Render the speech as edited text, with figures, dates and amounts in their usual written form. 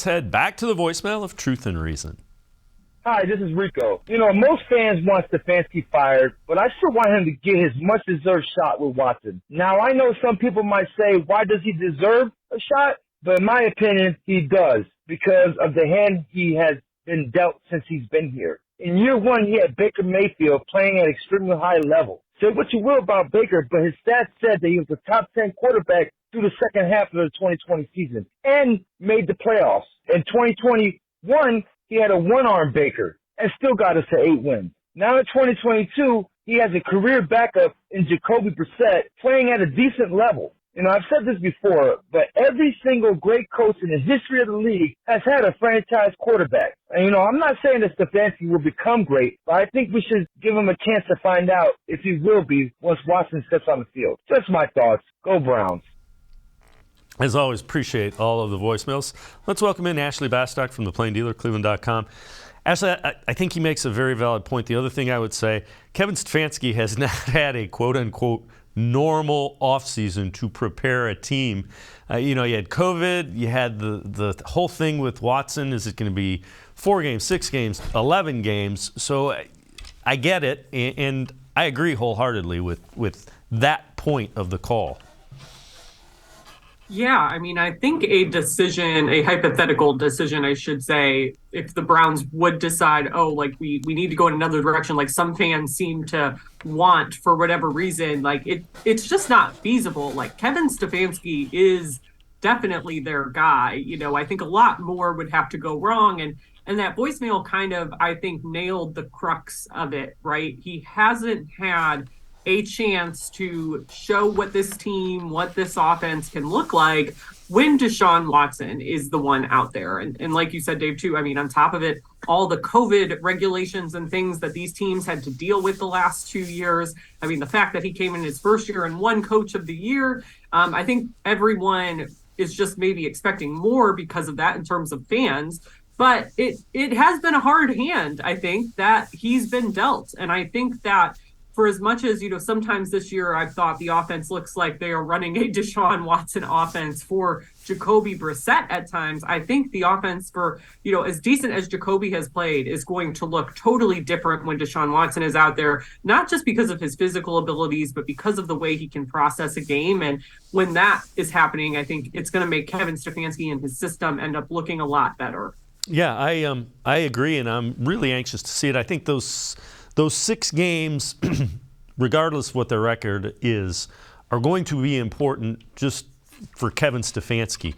Let's head back to the voicemail of Truth and Reason. Hi, this is Rico. Most fans want Stefanski fired, but I still want him to get his much-deserved shot with Watson. Now, I know some people might say, why does he deserve a shot? But in my opinion, he does, because of the hand he has been dealt since he's been here. In year one, he had Baker Mayfield playing at extremely high level. Say what you will about Baker, but his stats said that he was a top 10 quarterback through the second half of the 2020 season and made the playoffs. In 2021, he had a one-arm Baker and still got us to 8 wins. Now in 2022, he has a career backup in Jacoby Brissett playing at a decent level. I've said this before, but every single great coach in the history of the league has had a franchise quarterback. And, I'm not saying that Stefanski will become great, but I think we should give him a chance to find out if he will be once Watson steps on the field. Just my thoughts. Go Browns. As always, appreciate all of the voicemails. Let's welcome in Ashley Bastock from the Plain Dealer, cleveland.com. Ashley, I think he makes a very valid point. The other thing I would say, Kevin Stefanski has not had a quote-unquote normal offseason to prepare a team. You had COVID, you had the whole thing with Watson. Is it going to be 4 games, 6 games, 11 games? So I get it, and I agree wholeheartedly with that point of the call. Yeah, I think a hypothetical decision, I should say, if the Browns would decide, we need to go in another direction, like some fans seem to want for whatever reason, it's just not feasible. Like Kevin Stefanski is definitely their guy. I think a lot more would have to go wrong. And that voicemail kind of, I think, nailed the crux of it, right? He hasn't had a chance to show what this team, what this offense can look like when Deshaun Watson is the one out there. And like you said, Dave, too, on top of it, all the COVID regulations and things that these teams had to deal with the last 2 years. The fact that he came in his first year and won Coach of the Year, I think everyone is just maybe expecting more because of that in terms of fans. But it has been a hard hand, I think, that he's been dealt. And I think that for as much as, sometimes this year I've thought the offense looks like they are running a Deshaun Watson offense for Jacoby Brissett at times, I think the offense for, as decent as Jacoby has played is going to look totally different when Deshaun Watson is out there, not just because of his physical abilities, but because of the way he can process a game. And when that is happening, I think it's going to make Kevin Stefanski and his system end up looking a lot better. Yeah, I agree, and I'm really anxious to see it. I think those 6 games, regardless of what their record is, are going to be important just for Kevin Stefanski.